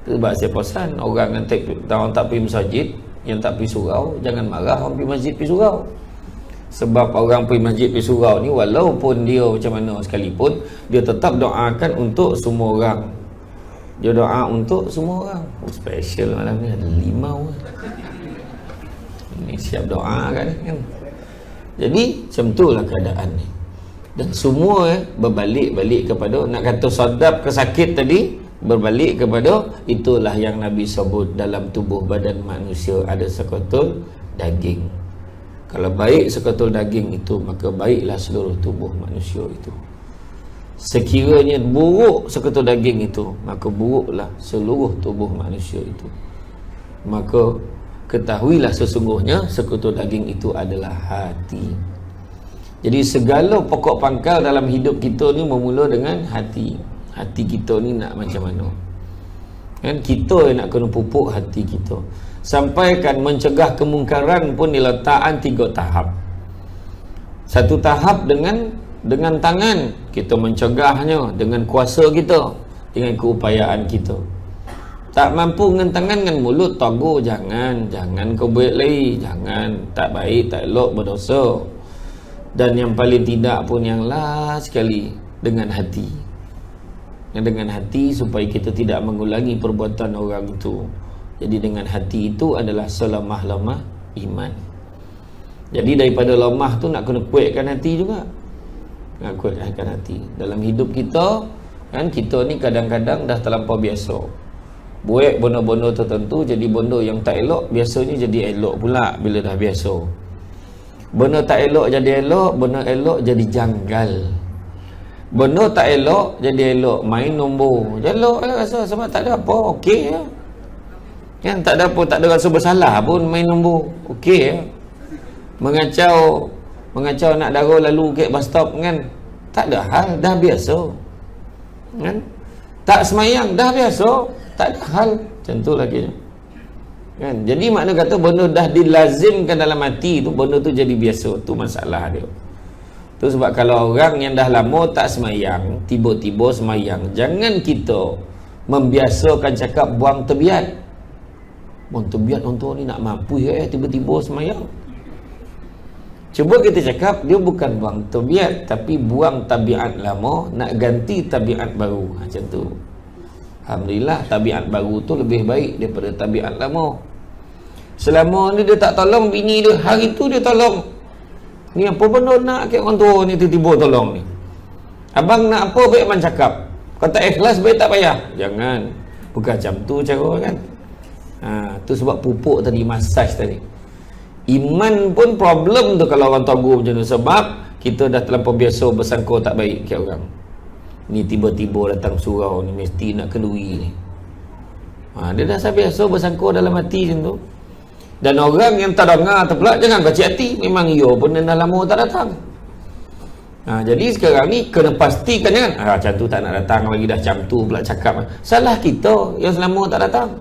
Sebab saya pesan orang yang tak pergi masjid, yang tak pergi surau, jangan marah orang pergi masjid pergi surau. Sebab orang pergi masjid pergi surau ni, walaupun dia macam mana sekalipun, dia tetap doakan untuk semua orang. Dia doa untuk semua orang. Special malam ni ada 5 orang. Ni siap doa kan. Jadi macam itulah keadaan ni. Dan semua berbalik-balik kepada, nak kata sadap ke sakit tadi, berbalik kepada itulah yang Nabi sebut, dalam tubuh badan manusia ada seketul daging. Kalau baik seketul daging itu, maka baiklah seluruh tubuh manusia itu. Sekiranya buruk seketul daging itu, maka buruklah seluruh tubuh manusia itu. Maka ketahuilah sesungguhnya seketul daging itu adalah hati. Jadi segala pokok pangkal dalam hidup kita ni bermula dengan hati. Hati kita ni nak macam mana? Kan kita yang nak kena pupuk hati kita. Sampaikan mencegah kemungkaran pun diletakkan 3 tahap. Satu tahap dengan tangan, kita mencegahnya dengan kuasa kita, dengan keupayaan kita. Tak mampu dengan tangan, dengan mulut tegur, jangan kau buat lagi, jangan, tak baik, tak elok, berdosa. Dan yang paling tidak pun yang last sekali, dengan hati. Dengan hati supaya kita tidak mengulangi perbuatan orang itu. Jadi dengan hati itu adalah selemah-lemah iman. Jadi daripada lemah tu nak kena kuatkan hati juga. Nak kuatkan hati. Dalam hidup kita, kan kita ni kadang-kadang dah terlampau biasa. Buat benda-benda tertentu jadi benda yang tak elok, biasanya jadi elok pula bila dah biasa. Benda tak elok jadi elok, benda elok jadi janggal. Benda tak elok jadi elok, main nombor. Elok lah rasa sebab tak ada apa, okey ya. Kan tak ada apa, tak ada rasa bersalah pun main nombor, okey ya. Mengacau nak darah lalu ke bus stop kan, tak ada hal, dah biasa. Kan? Tak semayang dah biasa, tak ada hal. Macam tu lagi. Kan? Jadi makna kata benda dah dilazimkan dalam hati tu, benda tu jadi biasa. Tu masalah dia. Tu sebab kalau orang yang dah lama tak semayang, tiba-tiba semayang, jangan kita membiasakan cakap buang terbiat. Buang terbiat orang tua ni nak mampu tiba-tiba semayang. Cuba kita cakap dia bukan buang terbiat, tapi buang tabiat lama, nak ganti tabiat baru. Macam tu. Alhamdulillah tabiat baru tu lebih baik daripada tabiat lama. Selama ni dia tak tolong bini dia, hari tu dia tolong. Ni apa benda nak ke orang tua ni tiba-tiba tolong ni. Abang nak apa baik abang cakap. Kalau tak ikhlas baik tak payah. Jangan. Bukan macam tu cara kan. Tu sebab pupuk tadi, masaj tadi. Iman pun problem tu kalau orang tegur macam tu. Sebab kita dah terlampau biasa bersangka tak baik ke orang. Ni tiba-tiba datang surau ni mesti nak kenduri ni. Dia dah biasa bersangka dalam hati macam tu. Dan orang yang tak dengar tu pula jangan kecil hati, memang ia pun dah lama tak datang. Jadi sekarang ni kena pastikan jangan macam tu tak nak datang lagi, dah macam tu pula cakap. Salah kita yang selama tak datang.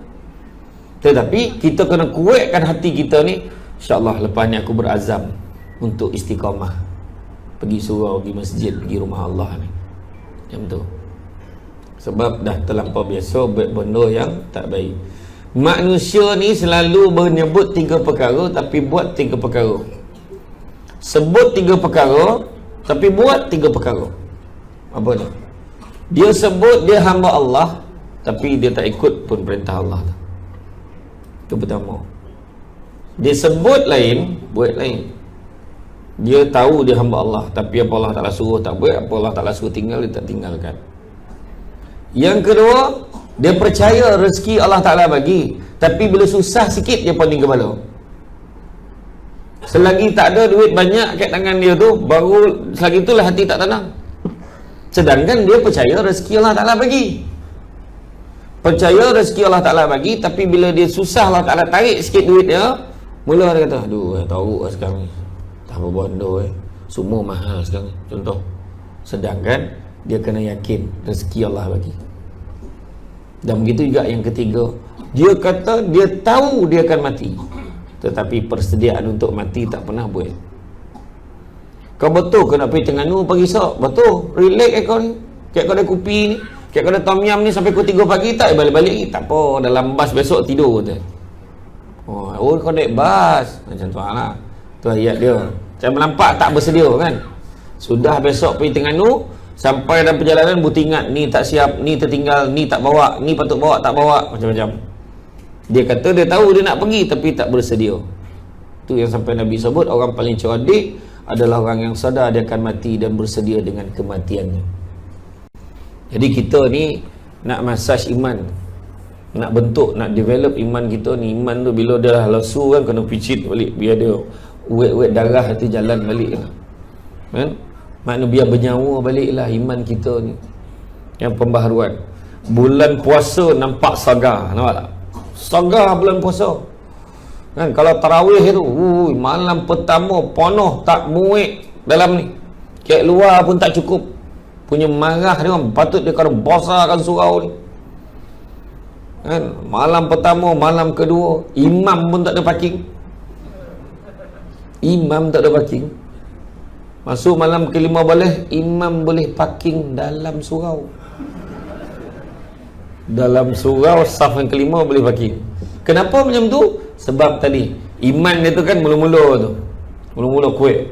Tetapi kita kena kuatkan hati kita ni. InsyaAllah lepas ni aku berazam untuk istiqamah, pergi surau, pergi masjid, pergi rumah Allah ni. Macam tu. Sebab dah terlampau biasa buat benda yang tak baik. Manusia ni selalu menyebut 3 perkara tapi buat 3 perkara. Sebut 3 perkara tapi buat 3 perkara. Apa tu? Dia sebut dia hamba Allah tapi dia tak ikut pun perintah Allah. Itu pertama. Dia sebut lain, buat lain. Dia tahu dia hamba Allah tapi apa Allah Ta'ala suruh tak buat, apa Allah Ta'ala suruh tinggal dia tak tinggalkan. Yang kedua, dia percaya rezeki Allah Ta'ala bagi, tapi bila susah sikit dia panding kepala. Selagi tak ada duit banyak kat tangan dia tu, baru selagi itulah hati tak tenang. Sedangkan dia percaya rezeki Allah Ta'ala bagi. Percaya rezeki Allah Ta'ala bagi, tapi bila dia susah Allah Ta'ala tarik sikit duit dia, mula dia kata, aduh tahu lah sekarang ni, tak apa bondo semua mahal sekarang ni. Contoh. Sedangkan dia kena yakin rezeki Allah bagi. Dan begitu juga yang ketiga, dia kata dia tahu dia akan mati, tetapi persediaan untuk mati tak pernah buat. Kau betul kau nak pergi Terengganu pagi esok? Betul. Relax kau ni. Kek kau ada kopi ni. Kalau tom yum ni sampai pukul 3 pagi tak balik-balik lagi. Tak apa, dalam bas besok tidur kata. Oh, kau naik bas. Macam tu lah. Tu ayat dia. Macam melampak tak bersedia kan. Sudah besok pergi Terengganu, sampai dalam perjalanan buti ingat ni tak siap, ni tertinggal, ni tak bawa, ni patut bawa tak bawa, macam-macam. Dia kata dia tahu dia nak pergi tapi tak bersedia. Tu yang sampai Nabi sebut orang paling cerdik adalah orang yang sadar dia akan mati dan bersedia dengan kematiannya. Jadi kita ni nak massage iman, nak bentuk, nak develop iman kita ni. Iman tu bila dah lesu kan kena picit balik, biar dia uet-uet darah tu jalan balik kan. Maknanya biar bernyawa baliklah iman kita ni. Yang pembaharuan. Bulan puasa nampak sagar, nampak tak? Sagar bulan puasa. Kan kalau tarawih tu, malam pertama penuh tak muik dalam ni. Kat luar pun tak cukup. Punya marah dia orang, patut dia kena bosarkan surau ni. Kan malam pertama, malam kedua, imam pun tak ada parking. Imam tak ada parking. Masuk malam kelima balik, imam boleh parking dalam surau. Dalam surau saf yang kelima boleh parking. Kenapa macam tu? Sebab tadi iman dia tu kan mula-mula tu. Mula-mula kuat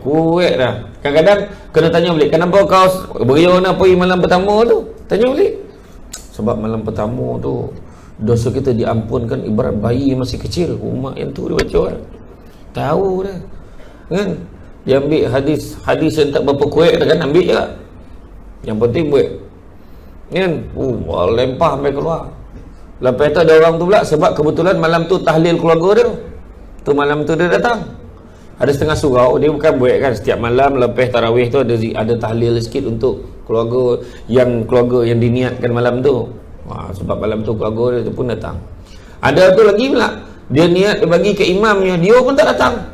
dah. Kadang-kadang kena tanya balik, kenapa kau beriau nak pergi malam pertama tu? Tanya balik. Sebab malam pertama tu dosa kita diampunkan ibarat bayi masih kecil. Umat yang tu dia baca kan. Tahu dah. Kan? Dia ambil hadis yang tak berapa kuat kan, ambil je lah. Yang penting buat kan, lempah sampai keluar. Lepas tu ada orang tu pula, sebab kebetulan malam tu tahlil keluarga dia tu, malam tu dia datang ada setengah surau. Dia bukan buat kan setiap malam lepas tarawih tu ada tahlil sikit untuk keluarga yang diniatkan malam tu. Sebab malam tu keluarga dia tu pun datang. Ada tu lagi pula, dia niat dia bagi ke imamnya, dia pun tak datang.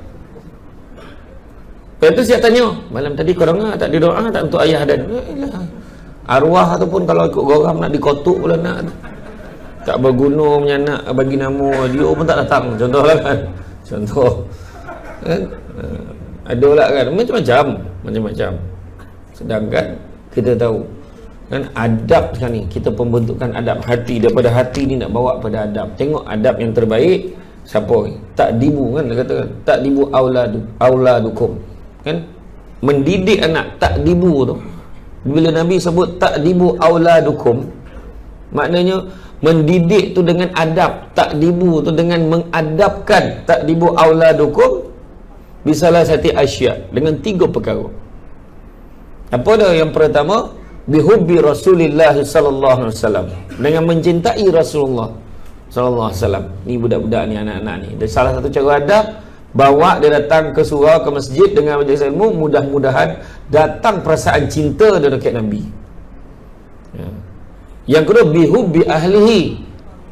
Lepas tu siap tanya, malam tadi korang tak didoa tak untuk ayah dan arwah ataupun kalau ikut goram nak dikotuk pula nak tak berguna punya nak bagi nama, dia pun tak datang. Contoh lah kan, contoh kan? Ada lah kan, macam-macam. Sedangkan kita tahu kan adab sekarang ni, kita pembentukan adab hati, daripada hati ni nak bawa pada adab. Tengok adab yang terbaik siapa? Tak dibu kan, dia kata kan, tak dibu auladukum kan, mendidik anak. Tak dibu tu, bila Nabi sebut tak dibu auladukum, maknanya mendidik tu dengan adab. Tak dibu tu dengan mengadabkan. Tak dibu auladukum bisalah sati asya, dengan 3 perkara. Apa dah? Yang pertama, bihubbi Rasulillah sallallahu alaihi wasallam, dengan mencintai Rasulullah sallallahu alaihi wasallam. Ni budak-budak ni, anak-anak ni. Dan salah satu cara adab, bawa dia datang ke surau, ke masjid dengan majlis ilmu, mudah-mudahan datang perasaan cinta dia dekat Nabi. Yang kedua, bihubbi ahlihi,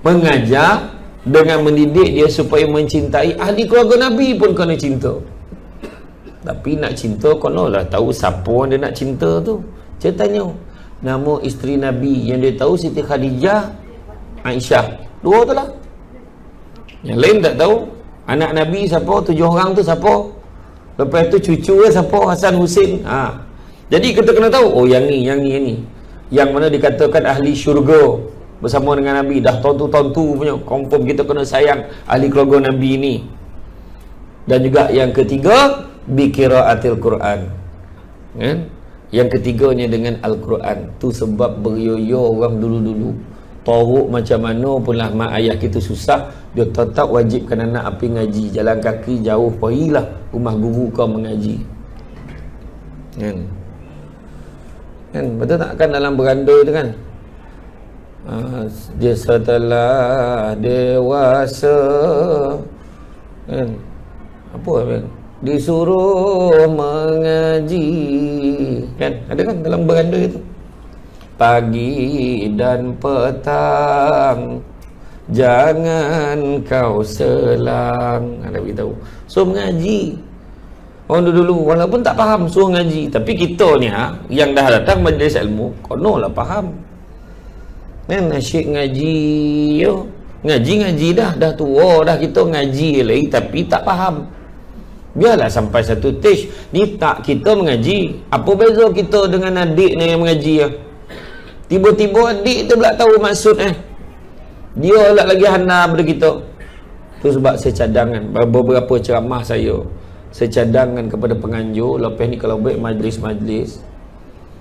mengajar dengan mendidik dia supaya mencintai ahli keluarga Nabi pun kena cinta. Tapi nak cinta konolah tahu siapa dia nak cinta tu. Saya tanya, nama isteri Nabi yang dia tahu Siti Khadijah, Aisyah, 2 tu lah. Yang lain tak tahu. Anak Nabi siapa? 7 orang tu siapa? Lepas tu cucu dia siapa? Hasan Husin. Jadi kita kena tahu, yang ni. Yang mana dikatakan ahli syurga bersama dengan Nabi. Dah tontu punya, confirm kita kena sayang ahli keluarga Nabi ni. Dan juga yang ketiga, biqiraatil Quran. Kan? Yang ketiganya dengan Al-Quran. Tu sebab beryoyo orang dulu-dulu. Toruk macam mana pun lah mak ayah kita susah, dia tetap wajibkan anak api ngaji. Jalan kaki jauh, pergilah rumah guru kau mengaji. Kan? Betul tak? Kan dalam beranda tu kan, dia setelah dewasa kan, apa kan, disuruh mengaji kan, ada kan dalam beranda itu, pagi dan petang jangan kau selang, ada beritahu suruh mengaji. Orang dulu walaupun tak faham suruh ngaji, tapi kita ni yang dah datang majlis ilmu konolah faham kan. Asyik ngaji yo, ngaji dah tua dah, kita ngaji lagi tapi tak faham. Biarlah sampai satu stage ni tak kita mengaji. Apa beza kita dengan adik ni yang mengaji ya? Tiba-tiba adik tu pula tahu maksud dia lah lagi hana pada kita. Tu sebab saya cadangkan beberapa ceramah saya cadangkan kepada penganjur, lepas ni kalau baik majlis-majlis,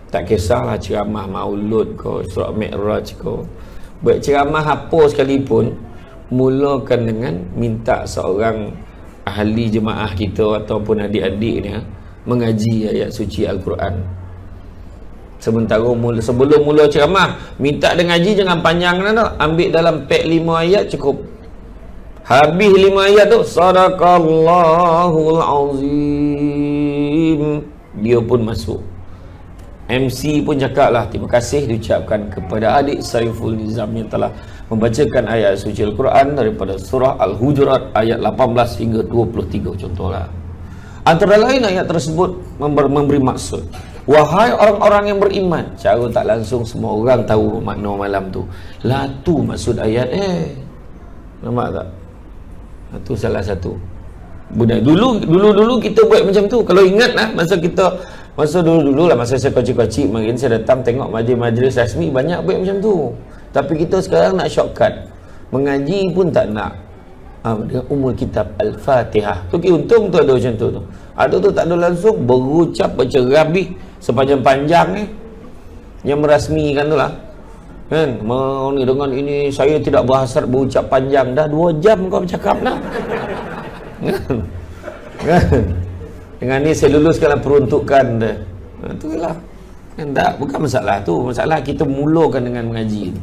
tak kisahlah ceramah maulud ke, surah Mi'raj ke, baik ceramah apa sekalipun, mulakan dengan minta seorang ahli jemaah kita ataupun adik-adik ni mengaji ayat suci Al-Quran. Sementara sebelum mula ceramah, minta dia ngaji jangan panjang dah, ambil dalam pek 5 ayat cukup. Habis 5 ayat tu, sadaqallahul azim, dia pun masuk. MC pun cakap lah, terima kasih diucapkan kepada adik Saiful Nizam yang telah membacakan ayat suci Al-Quran daripada surah Al-Hujurat ayat 18 hingga 23 contohlah. Antara lain ayat tersebut memberi maksud, wahai orang-orang yang beriman. Cara tak langsung semua orang tahu makna malam tu. Lah tu maksud ayat nampak tak? Itu salah satu. Dulu kita buat macam tu. Kalau ingat lah, masa dulu lah, masa saya kecil-kecil mungkin saya datang tengok majlis-majlis rasmi banyak buat macam tu. Tapi kita sekarang nak shortcut, mengaji pun tak nak dengan umul kitab Al-Fatihah. Tu untung tu ada macam tu. Ada tu tak ada langsung berucap baca rabih sepanjang-panjang yang merasmikan tu lah. Kan, dengan ini saya tidak berhasrat berucap panjang. Dah 2 jam kau bercakap dah. Kan? Dengan ni saya luluskan peruntukan dia. Itulah. Kan tak, bukan masalah tu. Masalah kita mulakan dengan mengaji ni.